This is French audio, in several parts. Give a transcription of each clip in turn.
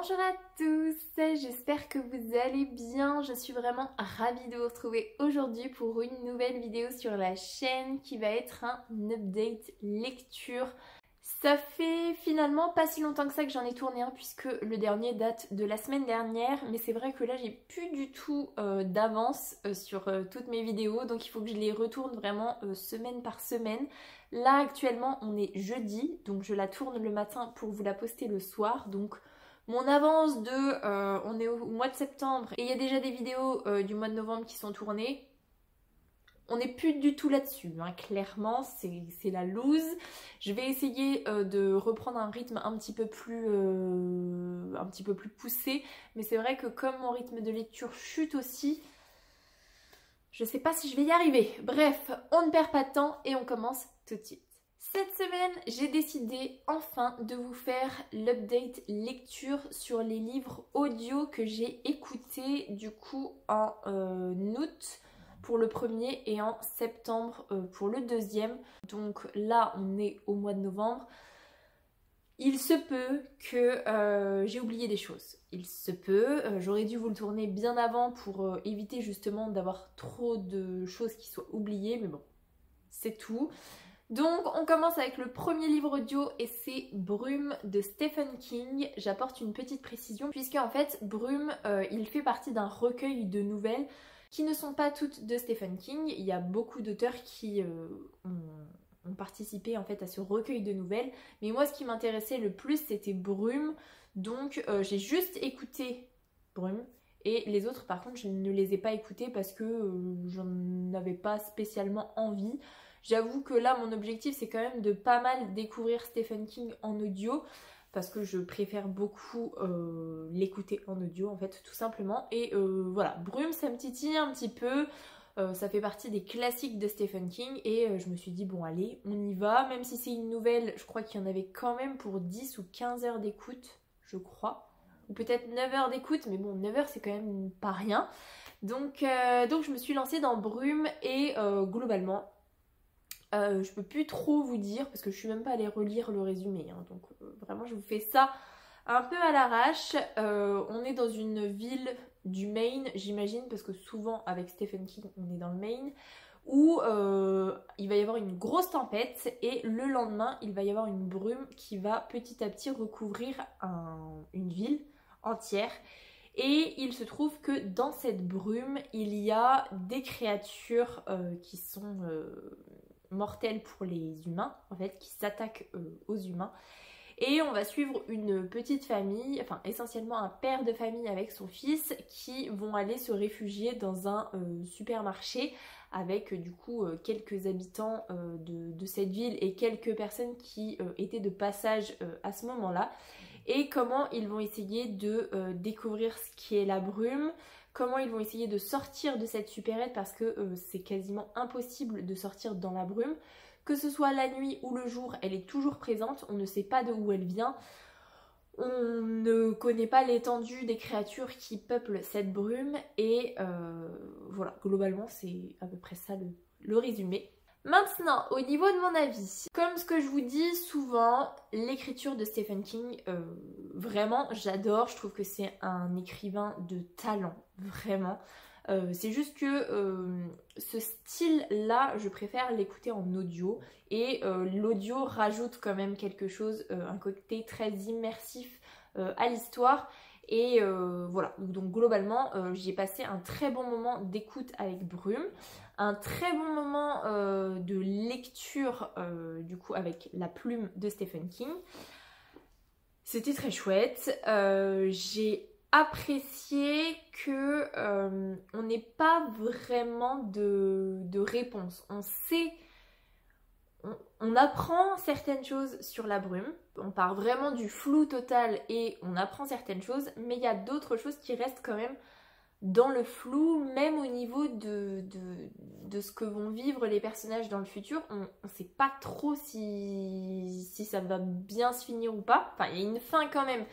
Bonjour à tous, j'espère que vous allez bien. Je suis vraiment ravie de vous retrouver aujourd'hui pour une nouvelle vidéo sur la chaîne qui va être un update lecture. Ça fait finalement pas si longtemps que ça que j'en ai tourné un puisque le dernier date de la semaine dernière, mais c'est vrai que là j'ai plus du tout d'avance sur toutes mes vidéos, donc il faut que je les retourne vraiment semaine par semaine. Là actuellement on est jeudi, donc je la tourne le matin pour vous la poster le soir, donc mon avance de on est au mois de septembre et il y a déjà des vidéos du mois de novembre qui sont tournées. On n'est plus du tout là-dessus, hein. Clairement c'est la loose. Je vais essayer de reprendre un rythme un petit peu plus poussé, mais c'est vrai que comme mon rythme de lecture chute aussi, je sais pas si je vais y arriver. Bref, on ne perd pas de temps et on commence tout de suite. Cette semaine, j'ai décidé enfin de vous faire l'update lecture sur les livres audio que j'ai écoutés du coup en août pour le premier et en septembre pour le deuxième. Donc là, on est au mois de novembre. Il se peut que j'ai oublié des choses. Il se peut, j'aurais dû vous le tourner bien avant pour éviter justement d'avoir trop de choses qui soient oubliées, mais bon, c'est tout. Donc on commence avec le premier livre audio et c'est Brume de Stephen King. J'apporte une petite précision puisque en fait Brume il fait partie d'un recueil de nouvelles qui ne sont pas toutes de Stephen King. Il y a beaucoup d'auteurs qui ont participé en fait à ce recueil de nouvelles, mais moi ce qui m'intéressait le plus c'était Brume, donc j'ai juste écouté Brume. Et les autres par contre je ne les ai pas écoutés parce que j'en avais pas spécialement envie. J'avoue que là mon objectif c'est quand même de pas mal découvrir Stephen King en audio parce que je préfère beaucoup l'écouter en audio en fait tout simplement. Et voilà, Brume ça me titille un petit peu, ça fait partie des classiques de Stephen King et je me suis dit bon allez on y va, même si c'est une nouvelle, je crois qu'il y en avait quand même pour 10 ou 15 heures d'écoute je crois, ou peut-être 9 heures d'écoute, mais bon 9 heures c'est quand même pas rien. Donc je me suis lancée dans Brume et globalement je peux plus trop vous dire parce que je suis même pas allée relire le résumé, hein, donc vraiment je vous fais ça un peu à l'arrache. On est dans une ville du Maine j'imagine parce que souvent avec Stephen King on est dans le Maine, où il va y avoir une grosse tempête et le lendemain il va y avoir une brume qui va petit à petit recouvrir une ville entière. Et il se trouve que dans cette brume il y a des créatures qui sont mortelles pour les humains en fait, qui s'attaquent aux humains. Et on va suivre une petite famille, enfin essentiellement un père de famille avec son fils qui vont aller se réfugier dans un supermarché avec du coup quelques habitants de cette ville et quelques personnes qui étaient de passage à ce moment-là. Et comment ils vont essayer de découvrir ce qui est la brume, comment ils vont essayer de sortir de cette supérette parce que c'est quasiment impossible de sortir dans la brume. Que ce soit la nuit ou le jour, elle est toujours présente, on ne sait pas d'où elle vient. On ne connaît pas l'étendue des créatures qui peuplent cette brume et voilà, globalement c'est à peu près ça le résumé. Maintenant, au niveau de mon avis, comme ce que je vous dis souvent, l'écriture de Stephen King, vraiment j'adore, je trouve que c'est un écrivain de talent, vraiment. C'est juste que ce style-là, je préfère l'écouter en audio et l'audio rajoute quand même quelque chose, un côté très immersif à l'histoire. Et voilà, donc globalement j'ai passé un très bon moment d'écoute avec Brume, un très bon moment de lecture du coup avec La Plume de Stephen King. C'était très chouette, j'ai apprécié que on n'ait pas vraiment de réponse. On sait, on apprend certaines choses sur la brume, on part vraiment du flou total et on apprend certaines choses, mais il y a d'autres choses qui restent quand même dans le flou, même au niveau de ce que vont vivre les personnages dans le futur. On ne sait pas trop si ça va bien se finir ou pas. Enfin, il y a une fin quand même.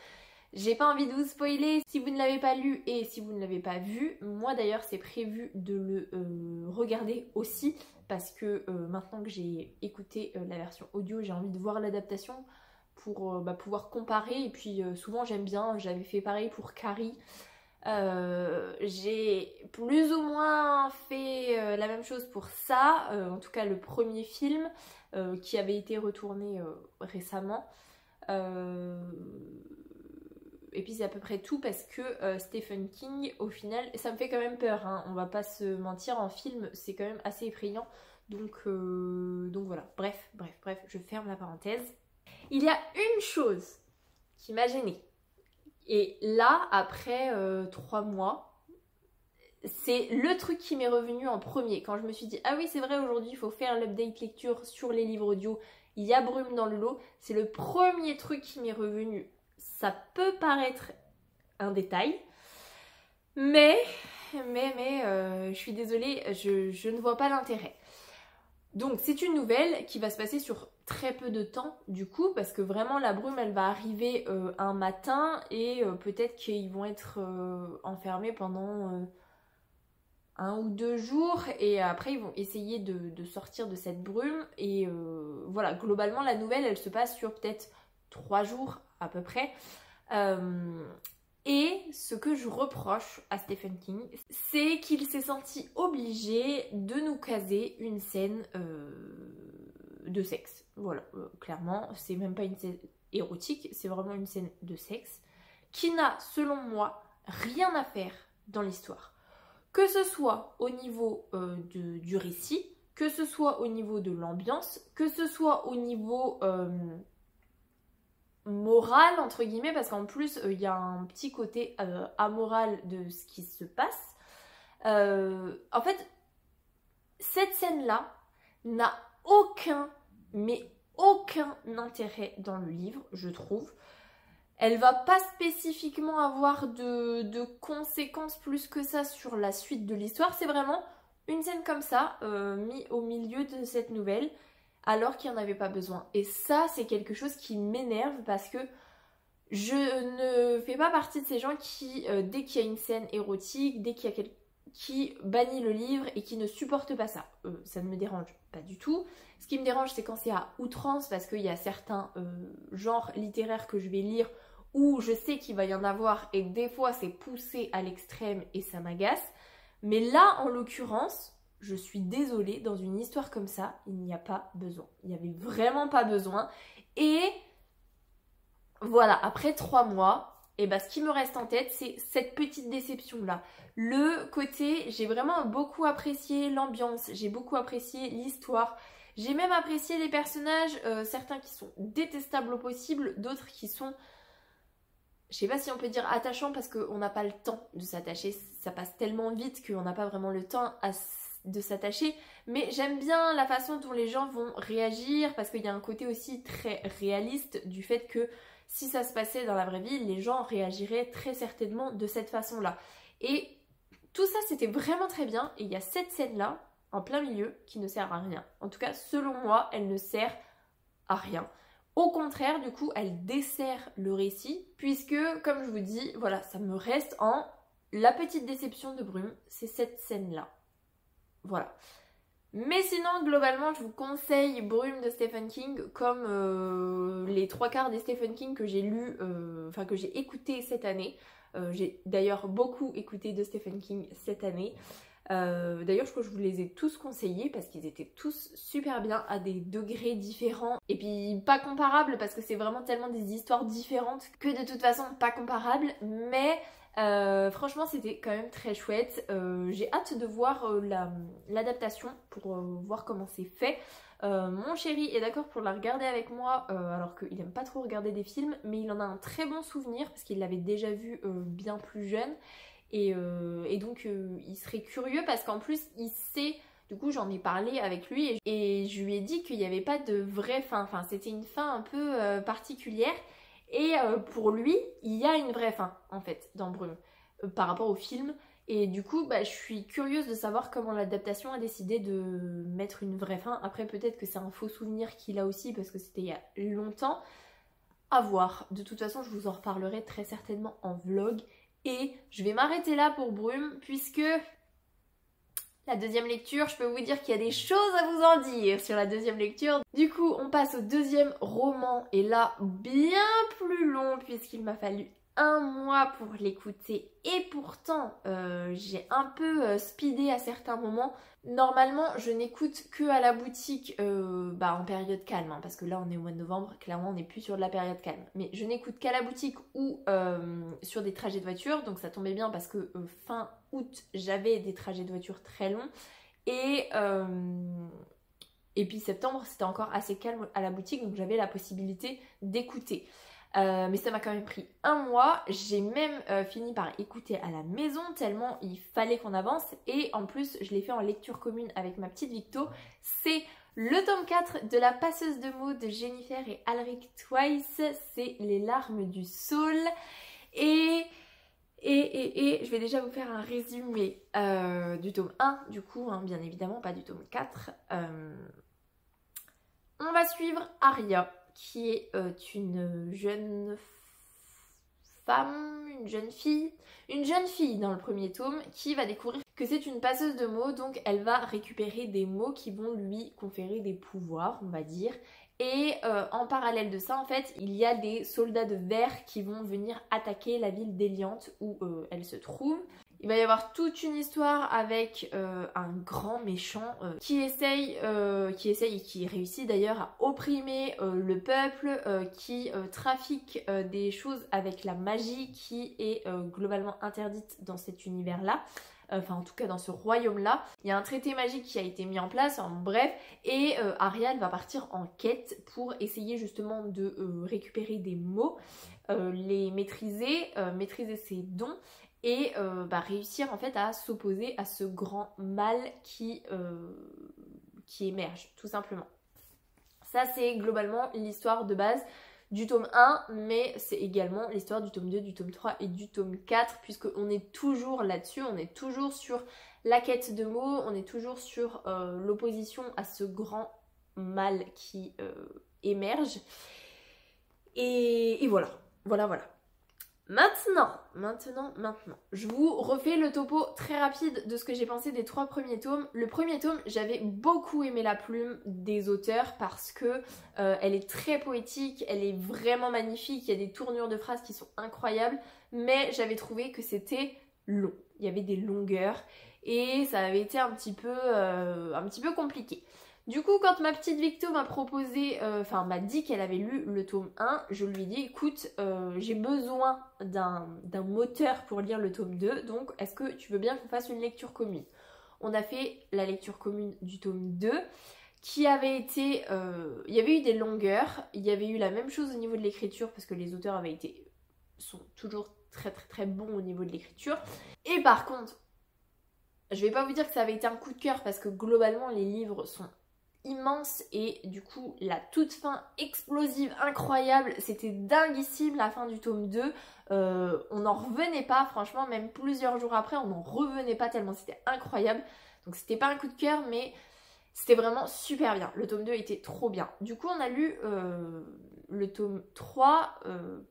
J'ai pas envie de vous spoiler si vous ne l'avez pas lu et si vous ne l'avez pas vu. Moi d'ailleurs c'est prévu de le regarder aussi parce que maintenant que j'ai écouté la version audio, j'ai envie de voir l'adaptation pour pouvoir comparer. Et puis souvent j'aime bien, j'avais fait pareil pour Carrie. J'ai plus ou moins fait la même chose pour ça, en tout cas le premier film qui avait été retourné récemment. Et puis c'est à peu près tout parce que Stephen King, au final, ça me fait quand même peur, hein, on va pas se mentir, en film c'est quand même assez effrayant. Donc voilà, bref, je ferme la parenthèse. Il y a une chose qui m'a gênée. Et là, après 3 mois, c'est le truc qui m'est revenu en premier. Quand je me suis dit, ah oui c'est vrai, aujourd'hui il faut faire l'update lecture sur les livres audio, il y a Brume dans le lot, c'est le premier truc qui m'est revenu. Ça peut paraître un détail, mais je suis désolée, je ne vois pas l'intérêt. Donc c'est une nouvelle qui va se passer sur très peu de temps du coup, parce que vraiment la brume elle va arriver un matin et peut-être qu'ils vont être enfermés pendant 1 ou 2 jours et après ils vont essayer de sortir de cette brume et voilà, globalement la nouvelle elle se passe sur peut-être 3 jours à peu près. Et ce que je reproche à Stephen King, c'est qu'il s'est senti obligé de nous caser une scène de sexe. Voilà, clairement, c'est même pas une scène érotique, c'est vraiment une scène de sexe qui n'a, selon moi, rien à faire dans l'histoire. Que ce soit au niveau du récit, que ce soit au niveau de l'ambiance, que ce soit au niveau moral entre guillemets, parce qu'en plus il y a un petit côté amoral de ce qui se passe. En fait, cette scène-là n'a aucun intérêt dans le livre, je trouve. Elle va pas spécifiquement avoir de conséquences plus que ça sur la suite de l'histoire. C'est vraiment une scène comme ça, mise au milieu de cette nouvelle, alors qu'il n'y en avait pas besoin. Et ça, c'est quelque chose qui m'énerve parce que je ne fais pas partie de ces gens qui, dès qu'il y a une scène érotique, dès qu'il y a qui bannit le livre et qui ne supporte pas ça. Ça ne me dérange pas du tout. Ce qui me dérange, c'est quand c'est à outrance, parce qu'il y a certains genres littéraires que je vais lire où je sais qu'il va y en avoir et des fois c'est poussé à l'extrême et ça m'agace. Mais là, en l'occurrence, je suis désolée, dans une histoire comme ça, il n'y a pas besoin. Il n'y avait vraiment pas besoin. Et voilà, après 3 mois, et bah, ce qui me reste en tête, c'est cette petite déception-là. Le côté, j'ai vraiment beaucoup apprécié l'ambiance, j'ai beaucoup apprécié l'histoire, j'ai même apprécié les personnages, certains qui sont détestables au possible, d'autres qui sont, je sais pas si on peut dire attachants parce qu'on n'a pas le temps de s'attacher, ça passe tellement vite qu'on n'a pas vraiment le temps de s'attacher, mais j'aime bien la façon dont les gens vont réagir parce qu'il y a un côté aussi très réaliste du fait que si ça se passait dans la vraie vie, les gens réagiraient très certainement de cette façon-là. Et tout ça, c'était vraiment très bien. Et il y a cette scène-là, en plein milieu, qui ne sert à rien. En tout cas, selon moi, elle ne sert à rien. Au contraire, du coup, elle dessert le récit, puisque, comme je vous dis, voilà, ça me reste en la petite déception de Brume, c'est cette scène-là. Voilà. Mais sinon, globalement, je vous conseille Brume de Stephen King, comme les 3/4 des Stephen King que j'ai lus, enfin que j'ai écouté cette année. J'ai d'ailleurs beaucoup écouté de Stephen King cette année. D'ailleurs, je crois que je vous les ai tous conseillés parce qu'ils étaient tous super bien à des degrés différents. Et puis pas comparables parce que c'est vraiment tellement des histoires différentes que de toute façon pas comparables. Mais franchement, c'était quand même très chouette. J'ai hâte de voir l'adaptation pour voir comment c'est fait. Mon chéri est d'accord pour la regarder avec moi alors qu'il aime pas trop regarder des films, mais il en a un très bon souvenir parce qu'il l'avait déjà vu bien plus jeune et donc il serait curieux parce qu'en plus il sait, du coup j'en ai parlé avec lui et je lui ai dit qu'il n'y avait pas de vraie fin, enfin c'était une fin un peu particulière et pour lui il y a une vraie fin en fait dans Brume par rapport au film. Et du coup, je suis curieuse de savoir comment l'adaptation a décidé de mettre une vraie fin. Après, peut-être que c'est un faux souvenir qu'il a aussi parce que c'était il y a longtemps. À voir. De toute façon, je vous en reparlerai très certainement en vlog. Et je vais m'arrêter là pour Brume puisque La deuxième lecture, je peux vous dire qu'il y a des choses à vous en dire sur la deuxième lecture. Du coup, on passe au deuxième roman, et là, bien plus long, puisqu'il m'a fallu 1 mois pour l'écouter. Et pourtant, j'ai un peu speedé à certains moments. Normalement, je n'écoute que à la boutique en période calme, hein, parce que là, on est au mois de novembre, clairement, on n'est plus sur de la période calme. Mais je n'écoute qu'à la boutique ou sur des trajets de voiture, donc ça tombait bien parce que fin août, j'avais des trajets de voiture très longs. Et puis septembre, c'était encore assez calme à la boutique, donc j'avais la possibilité d'écouter. Mais ça m'a quand même pris 1 mois. J'ai même fini par écouter à la maison tellement il fallait qu'on avance. Et en plus, je l'ai fait en lecture commune avec ma petite Victo. C'est le tome 4 de La passeuse de mots de Jennifer et Alric Twice. C'est Les larmes du saule. Et je vais déjà vous faire un résumé du tome 1, du coup, hein, bien évidemment, pas du tome 4. On va suivre Aria, qui est une jeune femme, une jeune fille dans le premier tome, qui va découvrir que c'est une passeuse de mots, donc elle va récupérer des mots qui vont lui conférer des pouvoirs, on va dire. Et en parallèle de ça, en fait, il y a des soldats de verre qui vont venir attaquer la ville d'Eliante où elle se trouve. Il va y avoir toute une histoire avec un grand méchant qui essaye et qui réussit d'ailleurs à opprimer le peuple, qui trafique des choses avec la magie qui est globalement interdite dans cet univers-là. Enfin en tout cas dans ce royaume-là. Il y a un traité magique qui a été mis en place, en bref, et Ariane va partir en quête pour essayer justement de récupérer des mots, les maîtriser, maîtriser ses dons, et réussir en fait à s'opposer à ce grand mal qui émerge, tout simplement. Ça c'est globalement l'histoire de base du tome 1, mais c'est également l'histoire du tome 2, du tome 3 et du tome 4, puisqu'on est toujours là-dessus, on est toujours sur la quête de mots, on est toujours sur l'opposition à ce grand mal qui émerge. Et voilà. Maintenant, je vous refais le topo très rapide de ce que j'ai pensé des 3 premiers tomes. Le premier tome, j'avais beaucoup aimé la plume des auteurs parce que elle est très poétique, elle est vraiment magnifique, il y a des tournures de phrases qui sont incroyables, mais j'avais trouvé que c'était long. Il y avait des longueurs et ça avait été un petit peu compliqué. Du coup, quand ma petite Victo m'a proposé, m'a dit qu'elle avait lu le tome 1, je lui ai dit, écoute, j'ai besoin d'un moteur pour lire le tome 2, donc est-ce que tu veux bien qu'on fasse une lecture commune? On a fait la lecture commune du tome 2, qui avait été... il y avait eu des longueurs, il y avait eu la même chose au niveau de l'écriture, parce que les auteurs sont toujours très très très bons au niveau de l'écriture. Et par contre, je vais pas vous dire que ça avait été un coup de cœur, parce que globalement les livres sont immense et du coup la toute fin explosive incroyable, c'était dinguissime la fin du tome 2, on n'en revenait pas, franchement, même plusieurs jours après on n'en revenait pas tellement c'était incroyable. Donc c'était pas un coup de cœur, mais c'était vraiment super bien, le tome 2 était trop bien. Du coup on a lu le tome 3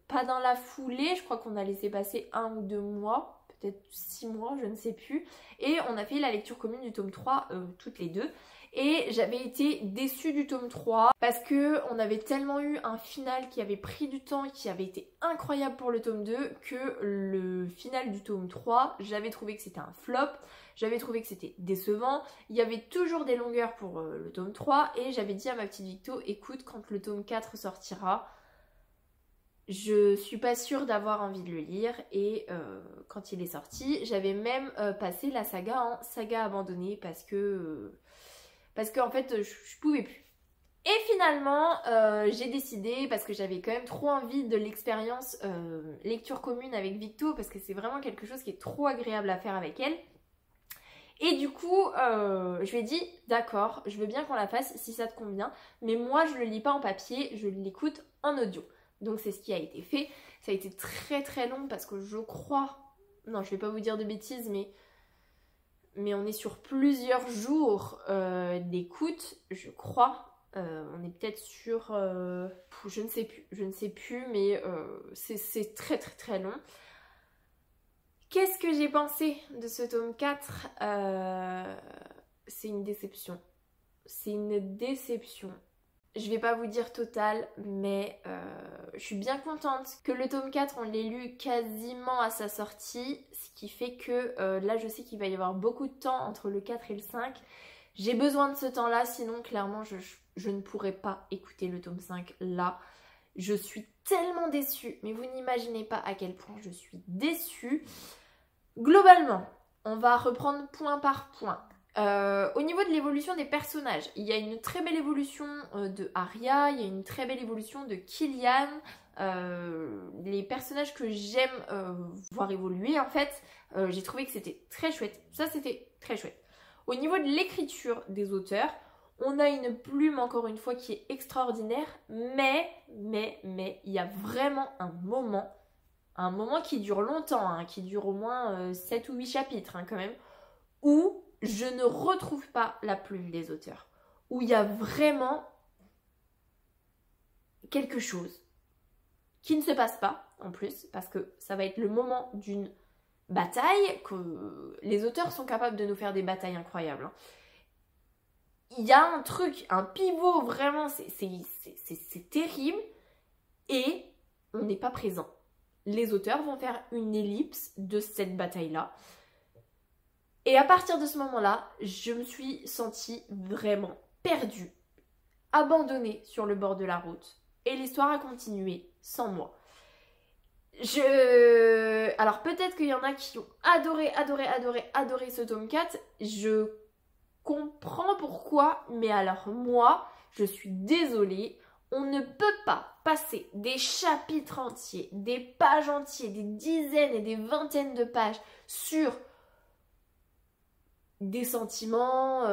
pas dans la foulée, je crois qu'on a laissé passer 1 ou 2 mois, peut-être 6 mois, je ne sais plus, et on a fait la lecture commune du tome 3 toutes les deux. Et j'avais été déçue du tome 3 parce que on avait tellement eu un final qui avait pris du temps, qui avait été incroyable pour le tome 2, que le final du tome 3, j'avais trouvé que c'était un flop, j'avais trouvé que c'était décevant, il y avait toujours des longueurs pour le tome 3 et j'avais dit à ma petite Victo, écoute, quand le tome 4 sortira, je suis pas sûre d'avoir envie de le lire. Et quand il est sorti, j'avais même passé la saga en saga abandonnée parce que en fait je pouvais plus. Et finalement j'ai décidé, parce que j'avais quand même trop envie de l'expérience lecture commune avec Victo, parce que c'est vraiment quelque chose qui est trop agréable à faire avec elle. Et du coup je lui ai dit d'accord, je veux bien qu'on la fasse si ça te convient, mais moi je le lis pas en papier, je l'écoute en audio. Donc c'est ce qui a été fait. Ça a été très très long parce que je crois, non je vais pas vous dire de bêtises, mais on est sur plusieurs jours d'écoute, je crois. On est peut-être sur... je ne sais plus, mais c'est très très très long. Qu'est-ce que j'ai pensé de ce tome 4 c'est une déception. C'est une déception. Je vais pas vous dire total, mais je suis bien contente que le tome 4, on l'ait lu quasiment à sa sortie, ce qui fait que là, je sais qu'il va y avoir beaucoup de temps entre le 4 et le 5. J'ai besoin de ce temps-là, sinon clairement, je ne pourrais pas écouter le tome 5 là. Je suis tellement déçue, mais vous n'imaginez pas à quel point je suis déçue. Globalement, on va reprendre point par point. Au niveau de l'évolution des personnages, il y a une très belle évolution de Arya, il y a une très belle évolution de Killian. Les personnages que j'aime voir évoluer, en fait, j'ai trouvé que c'était très chouette. Ça, c'était très chouette. Au niveau de l'écriture des auteurs, on a une plume, encore une fois, qui est extraordinaire, mais, il y a vraiment un moment qui dure longtemps, hein, qui dure au moins 7 ou 8 chapitres, hein, quand même, où je ne retrouve pas la plume des auteurs. Où il y a vraiment quelque chose qui ne se passe pas, en plus, parce que ça va être le moment d'une bataille, que les auteurs sont capables de nous faire des batailles incroyables. Hein. Il y a un truc, un pivot, vraiment, c'est terrible, et on n'est pas présent. Les auteurs vont faire une ellipse de cette bataille-là. Et à partir de ce moment-là, je me suis sentie vraiment perdue, abandonnée sur le bord de la route. Et l'histoire a continué sans moi. Alors peut-être qu'il y en a qui ont adoré ce tome 4. Je comprends pourquoi, mais alors moi, je suis désolée. On ne peut pas passer des chapitres entiers, des pages entières, des dizaines et des vingtaines de pages sur des sentiments,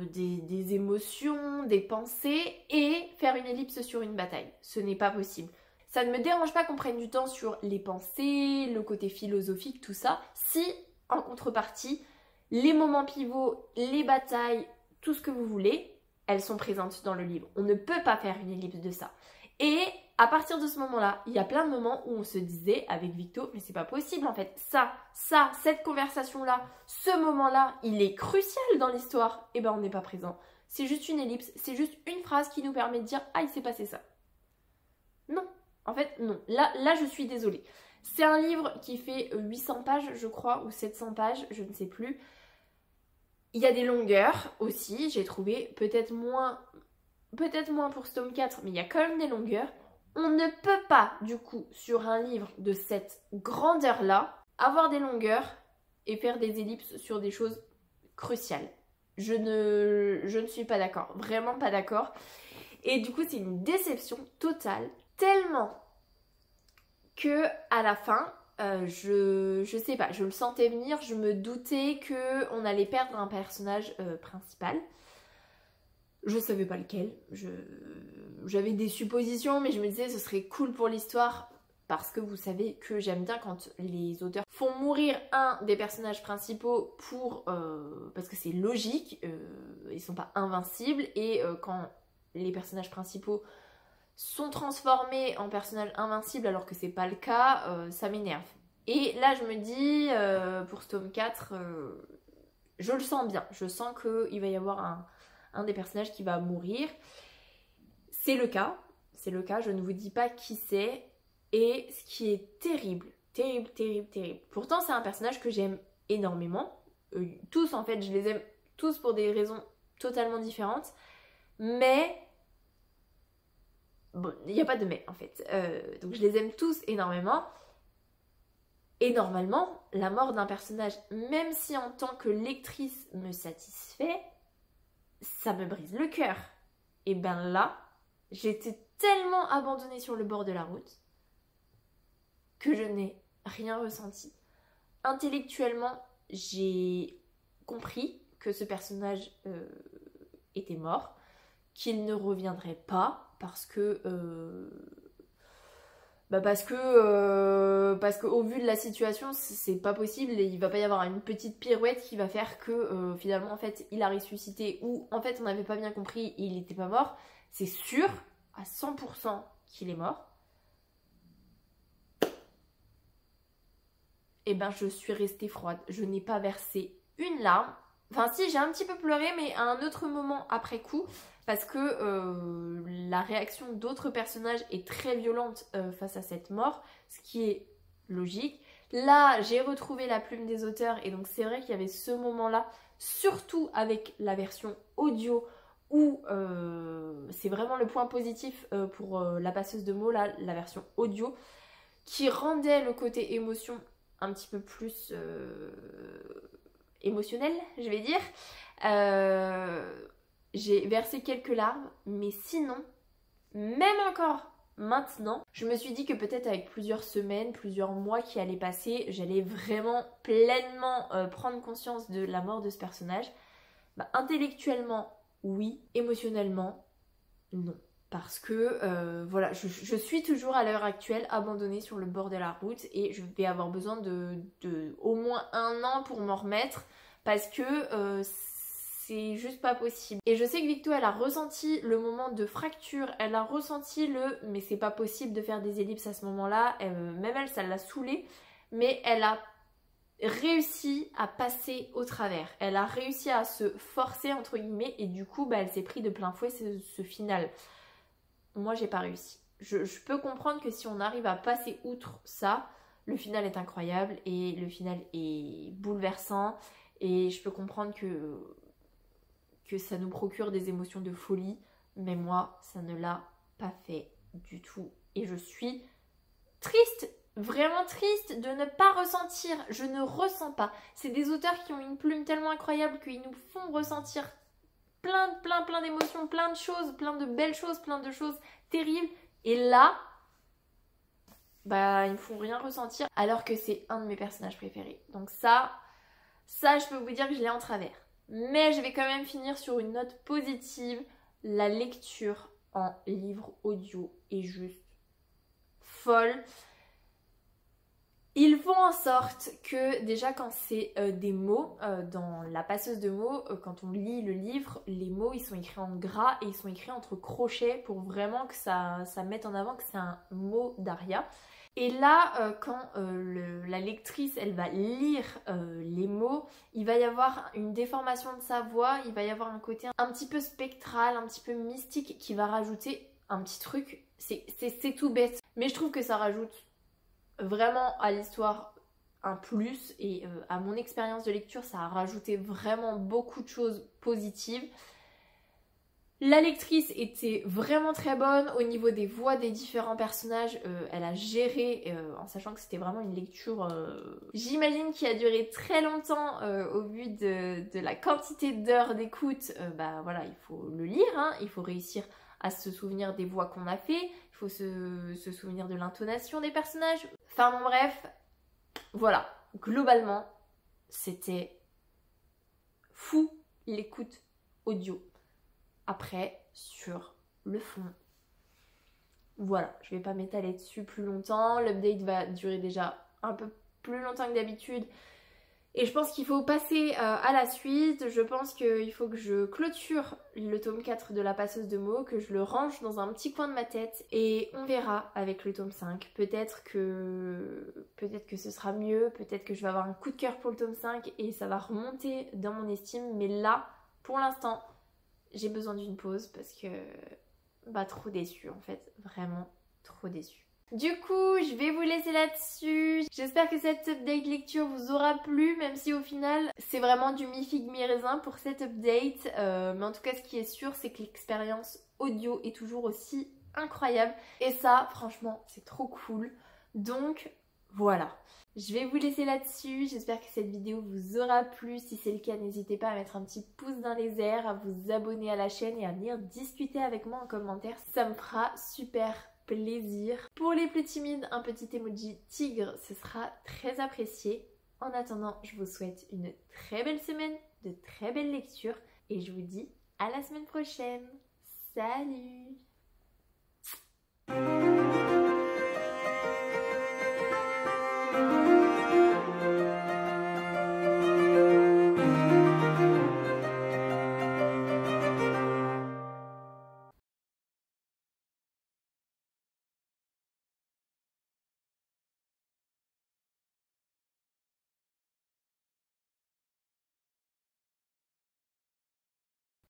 des émotions, des pensées et faire une ellipse sur une bataille. Ce n'est pas possible. Ça ne me dérange pas qu'on prenne du temps sur les pensées, le côté philosophique, tout ça, si en contrepartie, les moments pivots, les batailles, tout ce que vous voulez, elles sont présentes dans le livre. On ne peut pas faire une ellipse de ça. Et à partir de ce moment-là, il y a plein de moments où on se disait avec Victo, mais c'est pas possible en fait. Cette conversation-là, ce moment-là, il est crucial dans l'histoire. Et ben on n'est pas présent. C'est juste une ellipse, c'est juste une phrase qui nous permet de dire « Ah, il s'est passé ça ». Non, en fait, non. Là, je suis désolée. C'est un livre qui fait 800 pages, je crois, ou 700 pages, je ne sais plus. Il y a des longueurs aussi, j'ai trouvé, peut-être moins pour ce tome 4, mais il y a quand même des longueurs. On ne peut pas, du coup, sur un livre de cette grandeur-là, avoir des longueurs et faire des ellipses sur des choses cruciales. Je ne suis pas d'accord, vraiment pas d'accord. Et du coup, c'est une déception totale, tellement que à la fin, je sais pas, je le sentais venir, je me doutais qu'on allait perdre un personnage principal. Je savais pas lequel, j'avais des suppositions, mais je me disais ce serait cool pour l'histoire, parce que vous savez que j'aime bien quand les auteurs font mourir un des personnages principaux parce que c'est logique, ils sont pas invincibles, et quand les personnages principaux sont transformés en personnages invincibles alors que c'est pas le cas, ça m'énerve. Et là je me dis, pour ce tome 4, je le sens bien, je sens qu'il va y avoir un des personnages qui va mourir. C'est le cas, je ne vous dis pas qui c'est, et ce qui est terrible. Pourtant c'est un personnage que j'aime énormément, tous en fait, je les aime tous pour des raisons totalement différentes, mais bon, il n'y a pas de mais en fait, donc je les aime tous énormément. Et normalement, la mort d'un personnage, même si en tant que lectrice me satisfait, ça me brise le cœur. Et ben là, j'étais tellement abandonnée sur le bord de la route que je n'ai rien ressenti. Intellectuellement, j'ai compris que ce personnage était mort, qu'il ne reviendrait pas parce que au vu de la situation, c'est pas possible, et il va pas y avoir une petite pirouette qui va faire que finalement en fait il a ressuscité, ou en fait on n'avait pas bien compris et il n'était pas mort. C'est sûr à 100% qu'il est mort. Et ben je suis restée froide, je n'ai pas versé une larme, Enfin si, j'ai un petit peu pleuré, mais à un autre moment après coup, parce que la réaction d'autres personnages est très violente face à cette mort, ce qui est logique. Là, j'ai retrouvé la plume des auteurs, et donc c'est vrai qu'il y avait ce moment-là, surtout avec la version audio, où c'est vraiment le point positif pour la passeuse de mots, là, la version audio, qui rendait le côté émotion un petit peu plus émotionnel, je vais dire. J'ai versé quelques larmes, mais sinon, même encore maintenant, je me suis dit que peut-être avec plusieurs semaines, plusieurs mois qui allaient passer, j'allais vraiment pleinement prendre conscience de la mort de ce personnage. Bah, intellectuellement, oui. Émotionnellement, non. Parce que voilà, je suis toujours à l'heure actuelle abandonnée sur le bord de la route et je vais avoir besoin de au moins 1 an pour m'en remettre parce que c'est juste pas possible. Et je sais que Victo, elle a ressenti le moment de fracture, elle a ressenti mais c'est pas possible de faire des ellipses à ce moment-là, même elle, ça l'a saoulée, mais elle a réussi à passer au travers. Elle a réussi à se forcer entre guillemets et du coup, bah, elle s'est pris de plein fouet ce final. Moi, j'ai pas réussi. Je peux comprendre que si on arrive à passer outre ça, le final est incroyable et le final est bouleversant et je peux comprendre que ça nous procure des émotions de folie, mais moi, ça ne l'a pas fait du tout. Et je suis triste, vraiment triste de ne pas ressentir. Je ne ressens pas. C'est des auteurs qui ont une plume tellement incroyable qu'ils nous font ressentir plein d'émotions, plein de choses, plein de belles choses, plein de choses terribles. Et là, bah, ils me font rien ressentir alors que c'est un de mes personnages préférés. Donc ça, je peux vous dire que je l'ai en travers. Mais je vais quand même finir sur une note positive. La lecture en livre audio est juste folle. Ils font en sorte que déjà quand c'est des mots, dans la passeuse de mots, quand on lit le livre, les mots ils sont écrits en gras et ils sont écrits entre crochets pour vraiment que ça mette en avant que c'est un mot d'Aria. Et là, quand la lectrice elle va lire les mots, il va y avoir une déformation de sa voix, il va y avoir un côté un petit peu spectral, un petit peu mystique qui va rajouter un petit truc. C'est tout bête, mais je trouve que ça rajoute vraiment à l'histoire un plus et à mon expérience de lecture ça a rajouté vraiment beaucoup de choses positives. La lectrice était vraiment très bonne au niveau des voix des différents personnages, elle a géré en sachant que c'était vraiment une lecture j'imagine qui a duré très longtemps au vu de la quantité d'heures d'écoute. Bah voilà, il faut le lire, hein, il faut réussir à se souvenir des voix qu'on a fait, il faut se souvenir de l'intonation des personnages. Enfin bon bref, voilà, globalement, c'était fou l'écoute audio. Après, sur le fond, voilà, je vais pas m'étaler dessus plus longtemps, l'update va durer déjà un peu plus longtemps que d'habitude. Et je pense qu'il faut passer à la suite. Je pense qu'il faut que je clôture le tome 4 de la passeuse de mots, que je le range dans un petit coin de ma tête et on verra avec le tome 5. Peut-être que ce sera mieux, peut-être que je vais avoir un coup de cœur pour le tome 5 et ça va remonter dans mon estime. Mais là, pour l'instant, j'ai besoin d'une pause parce que bah trop déçue en fait, vraiment trop déçue. Du coup, je vais vous laisser là-dessus. J'espère que cette update lecture vous aura plu, même si au final, c'est vraiment du mi-figue mi-raisin pour cette update. Mais en tout cas, ce qui est sûr, c'est que l'expérience audio est toujours aussi incroyable. Et ça, franchement, c'est trop cool. Donc, voilà. Je vais vous laisser là-dessus. J'espère que cette vidéo vous aura plu. Si c'est le cas, n'hésitez pas à mettre un petit pouce dans les airs, à vous abonner à la chaîne et à venir discuter avec moi en commentaire. Ça me fera super plaisir. Pour les plus timides, un petit emoji tigre, ce sera très apprécié. En attendant, je vous souhaite une très belle semaine, de très belles lectures et je vous dis à la semaine prochaine. Salut!